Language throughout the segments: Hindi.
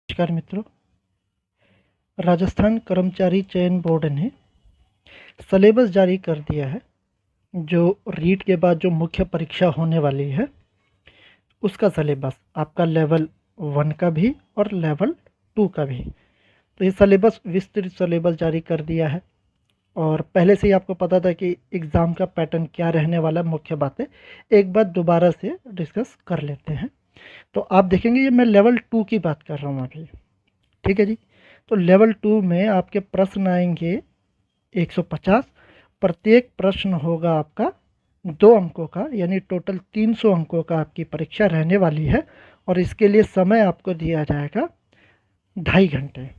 नमस्कार मित्रों। राजस्थान कर्मचारी चयन बोर्ड ने सिलेबस जारी कर दिया है। जो रीट के बाद जो मुख्य परीक्षा होने वाली है उसका सिलेबस आपका लेवल 1 का भी और लेवल 2 का भी। तो ये सिलेबस विस्तृत सिलेबस जारी कर दिया है और पहले से ही आपको पता था कि एग्ज़ाम का पैटर्न क्या रहने वाला है। मुख्य बातें एक बार दोबारा से डिस्कस कर लेते हैं। तो आप देखेंगे ये मैं लेवल 2 की बात कर रहा हूँ अभी। ठीक है जी। तो लेवल 2 में आपके प्रश्न आएंगे 150। प्रत्येक प्रश्न होगा आपका 2 अंकों का, यानी टोटल 300 अंकों का आपकी परीक्षा रहने वाली है। और इसके लिए समय आपको दिया जाएगा 2.5 घंटे,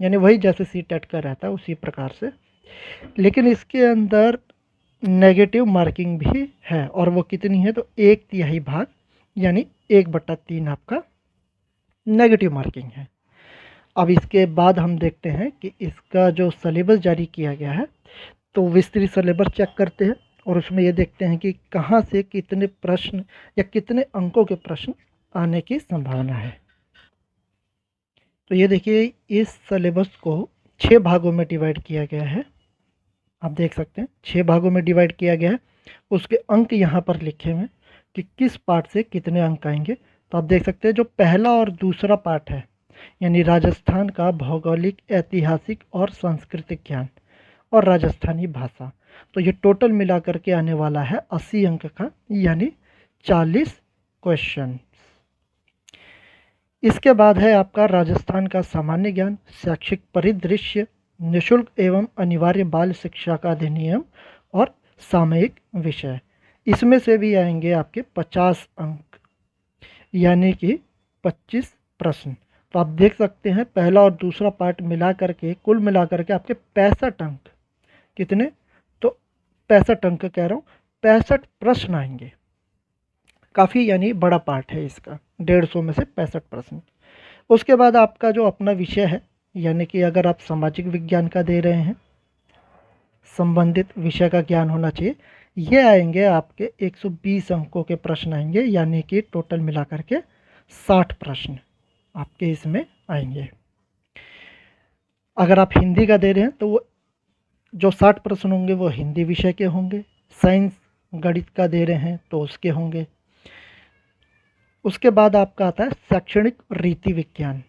यानी वही जैसे सी टेट का रहता है उसी प्रकार से। लेकिन इसके अंदर नेगेटिव मार्किंग भी है, और वो कितनी है तो 1/3 भाग, यानी 1/3 आपका नेगेटिव मार्किंग है। अब इसके बाद हम देखते हैं कि इसका जो सिलेबस जारी किया गया है, तो विस्तृत सिलेबस चेक करते हैं और उसमें ये देखते हैं कि कहाँ से कितने प्रश्न या कितने अंकों के प्रश्न आने की संभावना है। तो ये देखिए, इस सिलेबस को 6 भागों में डिवाइड किया गया है। आप देख सकते हैं 6 भागों में डिवाइड किया गया है। उसके अंक यहाँ पर लिखे हुए हैं कि किस पार्ट से कितने अंक आएंगे। तो आप देख सकते हैं जो पहला और दूसरा पार्ट है, यानी राजस्थान का भौगोलिक, ऐतिहासिक और सांस्कृतिक ज्ञान और राजस्थानी भाषा, तो ये टोटल मिला करके आने वाला है 80 अंक का, यानी 40 क्वेश्चन। इसके बाद है आपका राजस्थान का सामान्य ज्ञान, शैक्षिक परिदृश्य, निशुल्क एवं अनिवार्य बाल शिक्षा का अधिनियम और सामयिक विषय। इसमें से भी आएंगे आपके 50 अंक, यानी कि 25 प्रश्न। तो आप देख सकते हैं पहला और दूसरा पार्ट मिला करके, कुल मिला करके आपके 65 अंक। कितने तो 65 अंक कह रहा हूँ, 65 प्रश्न आएंगे। काफ़ी यानी बड़ा पार्ट है इसका, 150 में से 65 प्रश्न। उसके बाद आपका जो अपना विषय है, यानी कि अगर आप सामाजिक विज्ञान का दे रहे हैं, संबंधित विषय का ज्ञान होना चाहिए, ये आएंगे आपके 120 अंकों के प्रश्न आएंगे, यानी कि टोटल मिला करके 60 प्रश्न आपके इसमें आएंगे। अगर आप हिंदी का दे रहे हैं तो वो जो 60 प्रश्न होंगे वो हिंदी विषय के होंगे। साइंस गणित का दे रहे हैं तो उसके होंगे। उसके बाद आपका आता है शैक्षणिक रीति विज्ञान।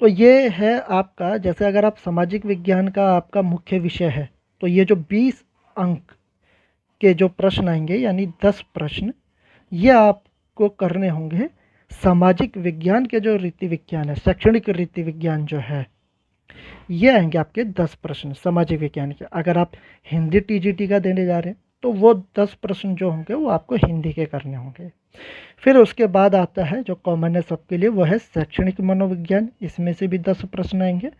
तो ये है आपका, जैसे अगर आप सामाजिक विज्ञान का आपका मुख्य विषय है, तो ये जो 20 अंक के जो प्रश्न आएंगे, यानी 10 प्रश्न, ये आपको करने होंगे सामाजिक विज्ञान के जो रीति विज्ञान है, शैक्षणिक रीति विज्ञान जो है, ये आएंगे आपके 10 प्रश्न सामाजिक विज्ञान के। अगर आप हिंदी टीजीटी का देने जा रहे हैं तो वो 10 प्रश्न जो होंगे वो आपको हिंदी के करने होंगे। फिर उसके बाद आता है जो कॉमन है सबके लिए, वो है शैक्षणिक मनोविज्ञान। इसमें से भी 10 प्रश्न आएंगे।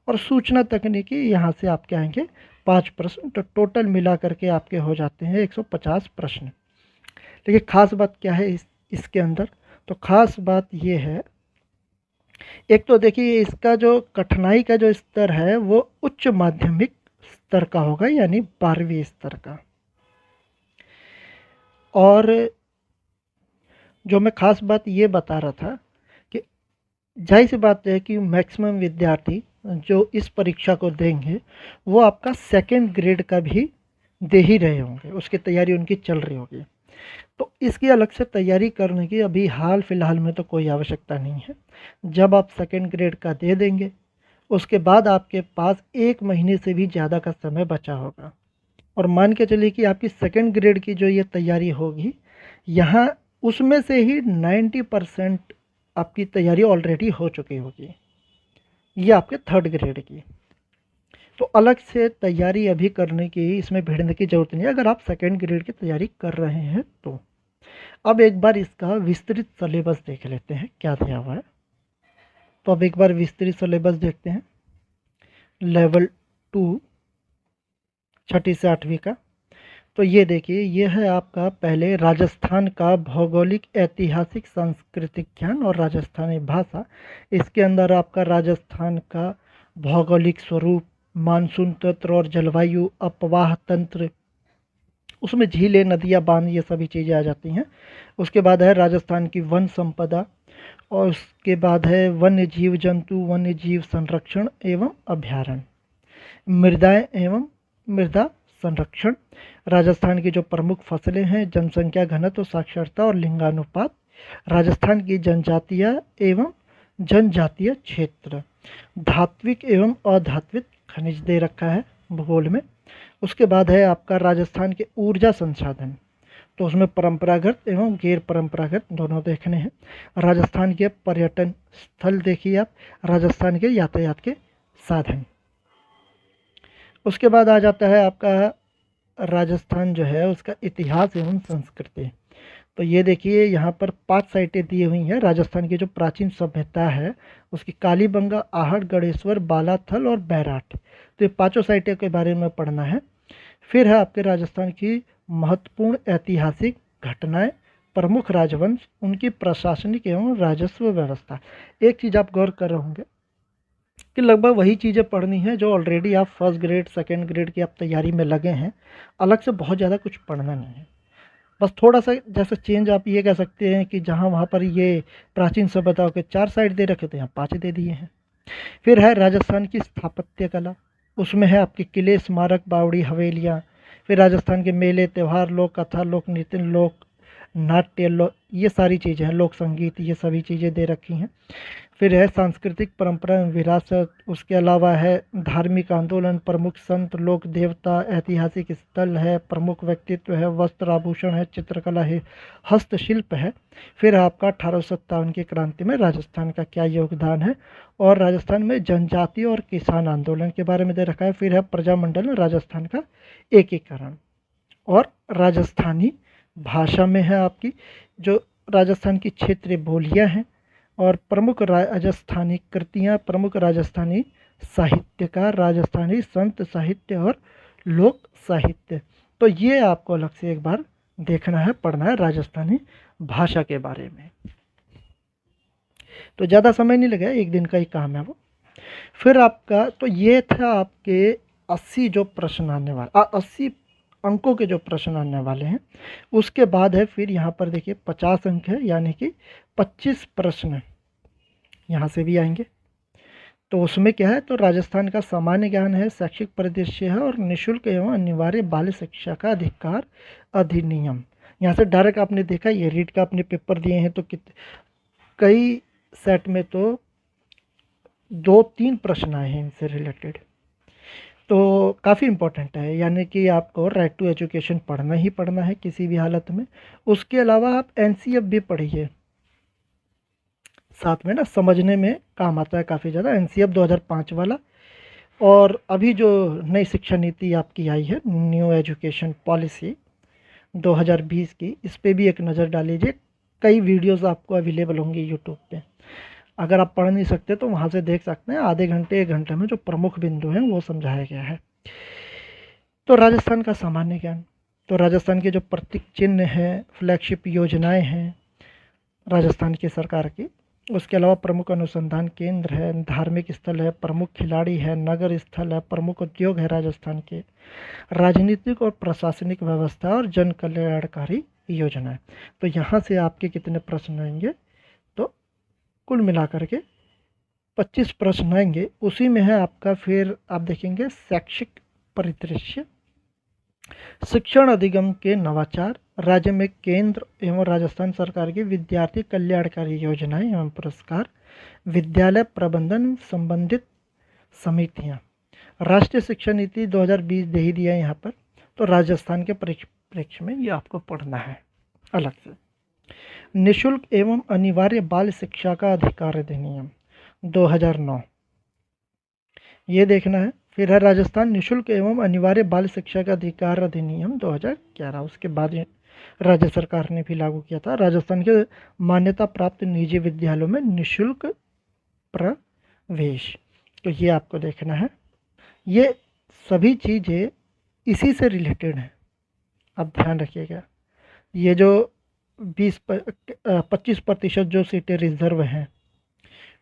और सूचना तकनीकी, यहाँ से आपके आएंगे 5 प्रश्न। तो टोटल मिला करके आपके हो जाते हैं 150 प्रश्न। देखिए खास बात क्या है इसके अंदर, तो खास बात ये है, एक तो देखिए इसका जो कठिनाई का जो स्तर है वो उच्च माध्यमिक स्तर का होगा, यानी 12वीं स्तर का। और जो मैं खास बात ये बता रहा था कि जाहिर सी बात है कि मैक्सिमम विद्यार्थी जो इस परीक्षा को देंगे वो आपका सेकंड ग्रेड का भी दे ही रहे होंगे, उसकी तैयारी उनकी चल रही होगी। तो इसकी अलग से तैयारी करने की अभी हाल फिलहाल में तो कोई आवश्यकता नहीं है। जब आप सेकंड ग्रेड का दे देंगे उसके बाद आपके पास 1 महीने से भी ज़्यादा का समय बचा होगा। और मान के चलिए कि आपकी सेकंड ग्रेड की जो ये तैयारी होगी, यहाँ उसमें से ही 90% आपकी तैयारी ऑलरेडी हो चुकी होगी, ये आपके थर्ड ग्रेड की। तो अलग से तैयारी अभी करने की, इसमें भिड़ने की ज़रूरत नहीं है अगर आप सेकंड ग्रेड की तैयारी कर रहे हैं तो। अब एक बार इसका विस्तृत सिलेबस देख लेते हैं क्या दिया हुआ है। तो अब एक बार विस्तृत सिलेबस देखते हैं लेवल 2 छठी से 8वीं का। तो ये देखिए, ये है आपका पहले राजस्थान का भौगोलिक, ऐतिहासिक, सांस्कृतिक ज्ञान और राजस्थानी भाषा। इसके अंदर आपका राजस्थान का भौगोलिक स्वरूप, मानसून तंत्र और जलवायु, अपवाह तंत्र, उसमें झीलें, नदियाँ, बांध, ये सभी चीज़ें आ जाती हैं। उसके बाद है राजस्थान की वन संपदा, और उसके बाद है वन्य जीव जंतु वन्य जीव संरक्षण एवं अभ्यारण्य, मृदाएं एवं मृदा संरक्षण। राजस्थान की जो प्रमुख फसलें हैं, जनसंख्या घनत्व, साक्षरता और लिंगानुपात, राजस्थान की जनजातीय एवं जनजातीय क्षेत्र, धात्विक एवं अधात्विक खनिज दे रखा है भूगोल में। उसके बाद है आपका राजस्थान के ऊर्जा संसाधन, तो उसमें परंपरागत एवं गैर परंपरागत दोनों देखने हैं। राजस्थान के पर्यटन स्थल देखिए आप, राजस्थान के यातायात के साधन। उसके बाद आ जाता है आपका राजस्थान जो है उसका इतिहास एवं संस्कृति। तो ये देखिए यहाँ पर 5 साइटें दी हुई हैं राजस्थान की जो प्राचीन सभ्यता है उसकी, कालीबंगा, आहट, गणेश्वर, बालाथल और बैराट। तो ये पांचों साइटें के बारे में पढ़ना है। फिर है आपके राजस्थान की महत्वपूर्ण ऐतिहासिक घटनाएं, प्रमुख राजवंश, उनकी प्रशासनिक एवं राजस्व व्यवस्था। एक चीज़ आप गौर कर रहे होंगे कि लगभग वही चीज़ें पढ़नी है जो ऑलरेडी आप फर्स्ट ग्रेड सेकेंड ग्रेड की आप तैयारी में लगे हैं। अलग से बहुत ज़्यादा कुछ पढ़ना नहीं है, बस थोड़ा सा जैसे चेंज आप ये कह सकते हैं कि जहाँ वहाँ पर ये प्राचीन सभ्यताओं के 4 साइट दे रखे थे यहाँ 5 दे दिए हैं। फिर है राजस्थान की स्थापत्य कला, उसमें है आपके किले, स्मारक, बावड़ी, हवेलियाँ। फिर राजस्थान के मेले, त्यौहार, लोक कथा, लोक नृत्य, लोक नाट्य, ये सारी चीज़ें हैं, लोक संगीत, ये सभी चीज़ें दे रखी हैं। फिर है सांस्कृतिक परंपरा एवं विरासत, उसके अलावा है धार्मिक आंदोलन, प्रमुख संत, लोक देवता, ऐतिहासिक स्थल है, प्रमुख व्यक्तित्व है, वस्त्र आभूषण है, चित्रकला है, हस्तशिल्प है। फिर आपका 1857 की क्रांति में राजस्थान का क्या योगदान है, और राजस्थान में जनजाति और किसान आंदोलन के बारे में दे रखा है। फिर है प्रजामंडल राजस्थान का एकीकरण, और राजस्थानी भाषा में है आपकी जो राजस्थान की क्षेत्रीय बोलियां हैं, और प्रमुख राजस्थानी कृतियाँ, प्रमुख राजस्थानी साहित्यकार, राजस्थानी संत साहित्य और लोक साहित्य। तो ये आपको अलग से एक बार देखना है, पढ़ना है राजस्थानी भाषा के बारे में। तो ज़्यादा समय नहीं लगेगा, एक दिन का ही काम है वो। फिर आपका तो ये था आपके 80 जो प्रश्न आने वाले, 80 अंकों के जो प्रश्न आने वाले हैं। उसके बाद है फिर यहाँ पर देखिए 50 अंक है, यानी कि 25 प्रश्न यहाँ से भी आएंगे। तो उसमें क्या है, तो राजस्थान का सामान्य ज्ञान है, शैक्षिक परिदृश्य है, और निःशुल्क एवं अनिवार्य बाल शिक्षा का अधिकार अधिनियम। यहाँ से डायरेक्ट आपने देखा ये रीड का अपने पेपर दिए हैं, तो कई सेट में तो 2-3 प्रश्न आए हैं इनसे रिलेटेड, तो काफ़ी इम्पोर्टेंट है। यानी कि आपको राइट टू एजुकेशन पढ़ना ही पढ़ना है किसी भी हालत में। उसके अलावा आप एनसीएफ भी पढ़िए साथ में ना, समझने में काम आता है काफ़ी ज़्यादा। एनसीएफ 2005 वाला, और अभी जो नई शिक्षा नीति आपकी आई है, न्यू एजुकेशन पॉलिसी 2020 की, इस पे भी एक नज़र डालीजिए। कई वीडियोस आपको अवेलेबल होंगी यूट्यूब पे, अगर आप पढ़ नहीं सकते तो वहाँ से देख सकते हैं। आधे घंटे 1 घंटे में जो प्रमुख बिंदु हैं वो समझाया गया है। तो राजस्थान का सामान्य ज्ञान, तो राजस्थान के जो प्रतीक चिन्ह हैं, फ्लैगशिप योजनाएं हैं राजस्थान की सरकार की, उसके अलावा प्रमुख अनुसंधान केंद्र है, धार्मिक स्थल है, प्रमुख खिलाड़ी है, नगर स्थल है, प्रमुख उद्योग है राजस्थान के, राजनीतिक और प्रशासनिक व्यवस्था और जन कल्याणकारी योजना है। तो यहाँ से आपके कितने प्रश्न आएंगे, तो कुल मिलाकर के 25 प्रश्न आएंगे। उसी में है आपका, फिर आप देखेंगे शैक्षिक परिदृश्य, शिक्षण अधिगम के नवाचार, राज्य में केंद्र एवं राजस्थान सरकार की विद्यार्थी कल्याणकारी योजनाएं एवं पुरस्कार, विद्यालय प्रबंधन संबंधित समितियां, राष्ट्रीय शिक्षा नीति 2020 दे ही दिया है यहाँ पर। तो राजस्थान के परिप्रेक्ष्य में ये आपको पढ़ना है अलग से। निःशुल्क एवं अनिवार्य बाल शिक्षा का अधिकार अधिनियम 2009, ये देखना है। फिर है राजस्थान निःशुल्क एवं अनिवार्य बाल शिक्षा का अधिकार अधिनियम 2011, उसके बाद राज्य सरकार ने भी लागू किया था। राजस्थान के मान्यता प्राप्त निजी विद्यालयों में निःशुल्क प्रवेश, तो ये आपको देखना है। ये सभी चीज़ें इसी से रिलेटेड हैं, आप ध्यान रखिएगा। ये जो 25% जो सीटें रिजर्व हैं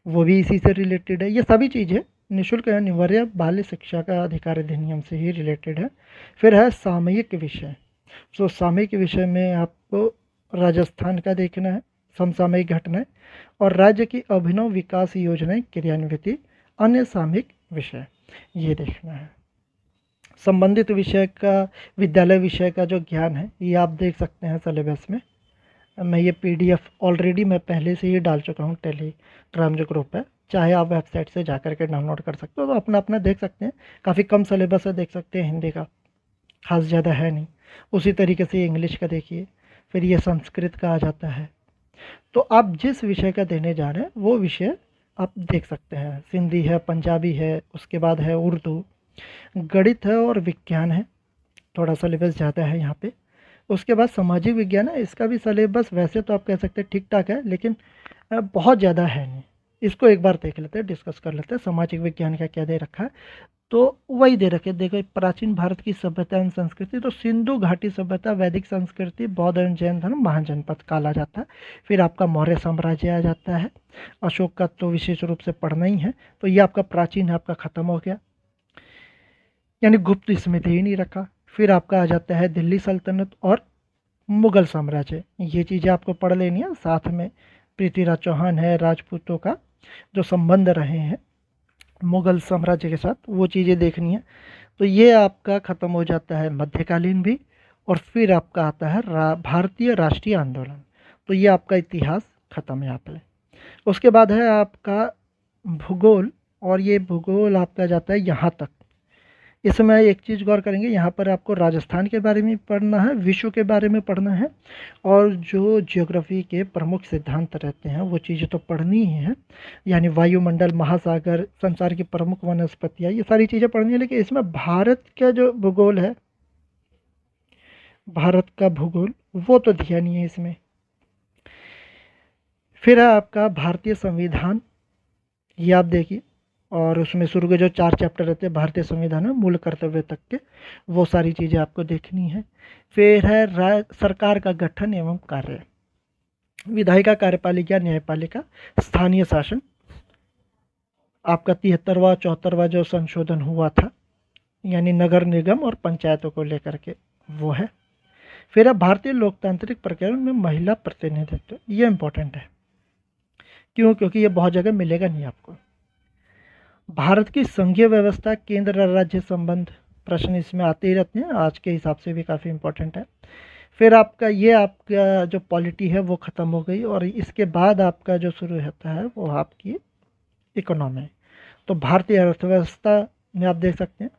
वो भी इसी से रिलेटेड है। ये सभी चीज़ें निःशुल्क अनिवार्य बाल शिक्षा का अधिकार अधिनियम से ही रिलेटेड है। फिर है सामयिक विषय, तो सामयिक विषय में आपको राजस्थान का देखना है, समसामयिक घटनाएं और राज्य की अभिनव विकास योजनाएं क्रियान्वित, अन्य सामयिक विषय, ये देखना है। संबंधित विषय का, विद्यालय विषय का जो ज्ञान है ये आप देख सकते हैं सिलेबस में। मैं ये पीडीएफ ऑलरेडी मैं पहले से ही डाल चुका हूँ टेलीग्राम जो ग्रुप है, चाहे आप वेबसाइट से जा कर के डाउनलोड कर सकते हो, तो अपना अपना देख सकते हैं। काफ़ी कम सिलेबस है, देख सकते हैं, हिंदी का खास ज़्यादा है नहीं। उसी तरीके से इंग्लिश का देखिए, फिर ये संस्कृत का आ जाता है। तो आप जिस विषय का देने जा रहे हैं वो विषय आप देख सकते हैं। सिंधी है, पंजाबी है, उसके बाद है उर्दू, गणित है और विज्ञान है, थोड़ा सिलेबस ज़्यादा है यहाँ पे। उसके बाद सामाजिक विज्ञान है, इसका भी सिलेबस वैसे तो आप कह सकते हैं ठीक ठाक है, लेकिन बहुत ज़्यादा है नहीं। इसको एक बार देख लेते हैं, डिस्कस कर लेते हैं सामाजिक विज्ञान का क्या दे रखा है। तो वही दे रखे, देखो प्राचीन भारत की सभ्यता एवं संस्कृति, तो सिंधु घाटी सभ्यता, वैदिक संस्कृति, बौद्ध एवं जैन धर्म, महाजनपद काल आ जाता है। फिर आपका मौर्य साम्राज्य आ जाता है। अशोक का तो विशेष रूप से पढ़ना ही है, तो ये आपका प्राचीन है, आपका खत्म हो गया, यानी गुप्त इसमें दे ही नहीं रखा। फिर आपका आ जाता है दिल्ली सल्तनत और मुगल साम्राज्य, ये चीज़ें आपको पढ़ लेनी है। साथ में पृथ्वीराज चौहान है, राजपूतों का जो संबंध रहे हैं मुगल साम्राज्य के साथ, वो चीज़ें देखनी है। तो ये आपका ख़त्म हो जाता है मध्यकालीन भी। और फिर आपका आता है भारतीय राष्ट्रीय आंदोलन, तो ये आपका इतिहास ख़त्म है यहाँ पे। उसके बाद है आपका भूगोल, और ये भूगोल आपका जाता है यहाँ तक। इसमें एक चीज़ गौर करेंगे, यहाँ पर आपको राजस्थान के बारे में पढ़ना है, विश्व के बारे में पढ़ना है, और जो ज्योग्राफी के प्रमुख सिद्धांत रहते हैं वो चीज़ें तो पढ़नी ही है, यानी वायुमंडल, महासागर, संसार की प्रमुख वनस्पतियाँ, ये सारी चीज़ें पढ़नी है। लेकिन इसमें भारत का जो भूगोल है, भारत का भूगोल, वो तो दिया नहीं है इसमें। फिर है आपका भारतीय संविधान, ये आप देखिए, और उसमें शुरू के जो 4 चैप्टर रहते हैं भारतीय संविधान में मूल कर्तव्य तक के, वो सारी चीज़ें आपको देखनी है। फिर है सरकार का गठन एवं कार्य, विधायिका, कार्यपालिका, न्यायपालिका, स्थानीय शासन, आपका 73वां 74वां जो संशोधन हुआ था, यानी नगर निगम और पंचायतों को लेकर के, वो है। फिर अब भारतीय लोकतांत्रिक प्रक्रिया में महिला प्रतिनिधित्व, ये इंपॉर्टेंट है। क्यों? क्योंकि ये बहुत जगह मिलेगा नहीं आपको। भारत की संघीय व्यवस्था, केंद्र और राज्य संबंध, प्रश्न इसमें आते ही रहते हैं, आज के हिसाब से भी काफ़ी इंपॉर्टेंट है। फिर आपका ये आपका जो पॉलिटी है वो ख़त्म हो गई, और इसके बाद आपका जो शुरू होता है वो आपकी इकोनॉमी। तो भारतीय अर्थव्यवस्था में आप देख सकते हैं,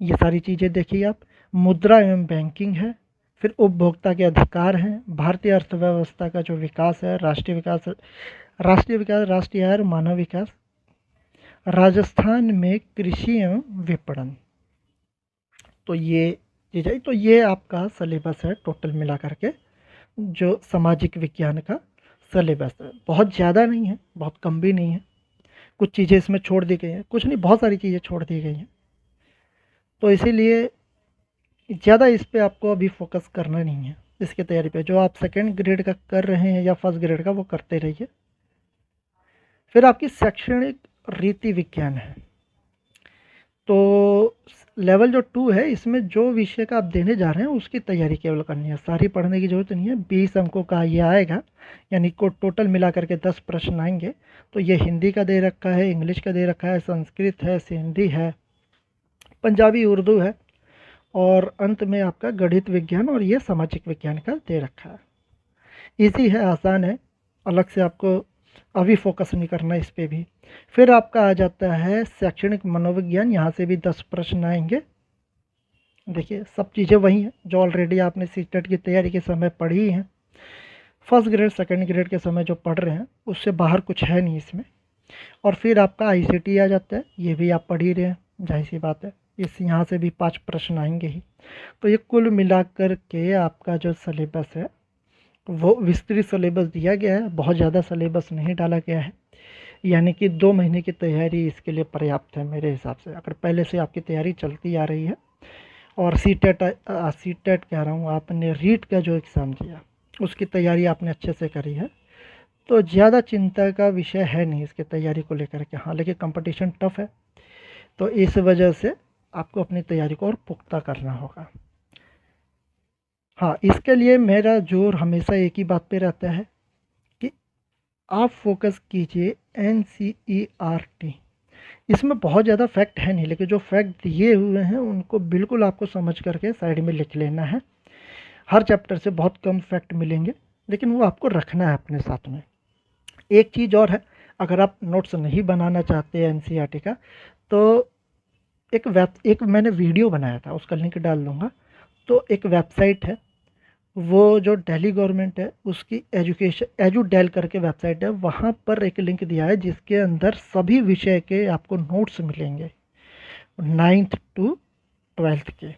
ये सारी चीज़ें देखिए आप। मुद्रा एवं बैंकिंग है, फिर उपभोक्ता के अधिकार हैं, भारतीय अर्थव्यवस्था का जो विकास है, राष्ट्रीय विकास, राष्ट्रीय आय और मानव विकास, राजस्थान में कृषि एवं विपणन। तो ये चीज़ें, तो ये आपका सिलेबस है टोटल मिला करके, जो सामाजिक विज्ञान का सिलेबस है। बहुत ज़्यादा नहीं है, बहुत कम भी नहीं है, कुछ चीज़ें इसमें छोड़ दी गई हैं, कुछ नहीं, बहुत सारी चीज़ें छोड़ दी गई हैं। तो इसीलिए ज़्यादा इस पे आपको अभी फोकस करना नहीं है, इसकी तैयारी पे। जो आप सेकेंड ग्रेड का कर रहे हैं या फर्स्ट ग्रेड का, वो करते रहिए। फिर आपकी शैक्षणिक रीति विज्ञान है, तो लेवल जो 2 है, इसमें जो विषय का आप देने जा रहे हैं उसकी तैयारी केवल करनी है, सारी पढ़ने की ज़रूरत नहीं है। 20 अंकों का ये आएगा, यानी को टोटल मिला करके 10 प्रश्न आएंगे। तो ये हिंदी का दे रखा है, इंग्लिश का दे रखा है, संस्कृत है, सिंधी है, पंजाबी, उर्दू है, और अंत में आपका गणित विज्ञान और ये सामाजिक विज्ञान का दे रखा है। इजी है, आसान है, अलग से आपको अभी फोकस नहीं करना इस पे भी। फिर आपका आ जाता है शैक्षणिक मनोविज्ञान, यहाँ से भी 10 प्रश्न आएंगे। देखिए सब चीज़ें वही हैं जो ऑलरेडी आपने सीटेट की तैयारी के समय पढ़ी हैं, फर्स्ट ग्रेड सेकंड ग्रेड के समय जो पढ़ रहे हैं, उससे बाहर कुछ है नहीं इसमें। और फिर आपका आईसीटी आ जाता है, ये भी आप पढ़ ही रहे हैं, जाहिर सी बात है, इस यहाँ से भी 5 प्रश्न आएंगे ही। तो ये कुल मिलाकर के आपका जो सिलेबस है वो विस्तृत सिलेबस दिया गया है, बहुत ज़्यादा सिलेबस नहीं डाला गया है, यानी कि 2 महीने की तैयारी इसके लिए पर्याप्त है मेरे हिसाब से। अगर पहले से आपकी तैयारी चलती आ रही है, और सीटेट कह रहा हूँ, आपने रीट का जो एग्ज़ाम दिया उसकी तैयारी आपने अच्छे से करी है, तो ज़्यादा चिंता का विषय है नहीं इसकी तैयारी को लेकर के। हाँ, लेकिन कंपटीशन टफ है, तो इस वजह से आपको अपनी तैयारी को और पुख्ता करना होगा। हाँ, इसके लिए मेरा जोर हमेशा एक ही बात पे रहता है आप फोकस कीजिए NCERT। इसमें बहुत ज़्यादा फैक्ट है नहीं, लेकिन जो फैक्ट दिए हुए हैं उनको बिल्कुल आपको समझ करके साइड में लिख लेना है। हर चैप्टर से बहुत कम फैक्ट मिलेंगे, लेकिन वो आपको रखना है अपने साथ में। एक चीज़ और है, अगर आप नोट्स नहीं बनाना चाहते NCERT का, तो एक मैंने वीडियो बनाया था, उसका लिंक डाल दूँगा। तो एक वेबसाइट है, वो जो दिल्ली गवर्नमेंट है उसकी एजुकेशन एजुडेल करके वेबसाइट है, वहाँ पर एक लिंक दिया है जिसके अंदर सभी विषय के आपको नोट्स मिलेंगे, 9th to 12th के।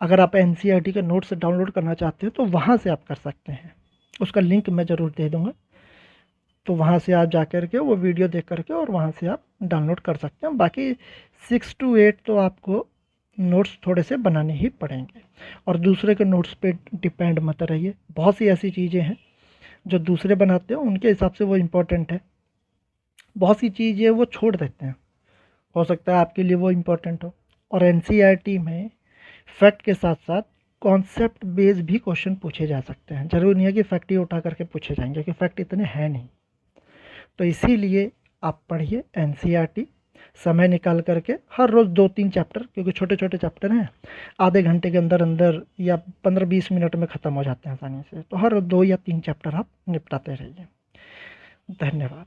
अगर आप NCERT के नोट्स डाउनलोड करना चाहते हो तो वहाँ से आप कर सकते हैं, उसका लिंक मैं ज़रूर दे दूँगा। तो वहाँ से आप जा कर के वो वीडियो देख करके और वहाँ से आप डाउनलोड कर सकते हैं। बाकी 6 to 8 तो आपको नोट्स थोड़े से बनाने ही पड़ेंगे, और दूसरे के नोट्स पे डिपेंड मत रहिए। बहुत सी ऐसी चीज़ें हैं जो दूसरे बनाते हैं, उनके हिसाब से वो इम्पोर्टेंट है, बहुत सी चीज़ें वो छोड़ देते हैं, हो सकता है आपके लिए वो इम्पोर्टेंट हो। और NCERT में फैक्ट के साथ साथ कॉन्सेप्ट बेस भी क्वेश्चन पूछे जा सकते हैं, ज़रूरी नहीं है कि फैक्ट ही उठा करके पूछे जाएंगे, क्योंकि फैक्ट इतने हैं नहीं। तो इसीलिए आप पढ़िए NCERT, समय निकाल करके हर रोज़ 2-3 चैप्टर, क्योंकि छोटे छोटे चैप्टर हैं, आधे घंटे के अंदर अंदर या 15-20 मिनट में ख़त्म हो जाते हैं आसानी से। तो हर 2 या 3 चैप्टर आप निपटाते रहिए। धन्यवाद।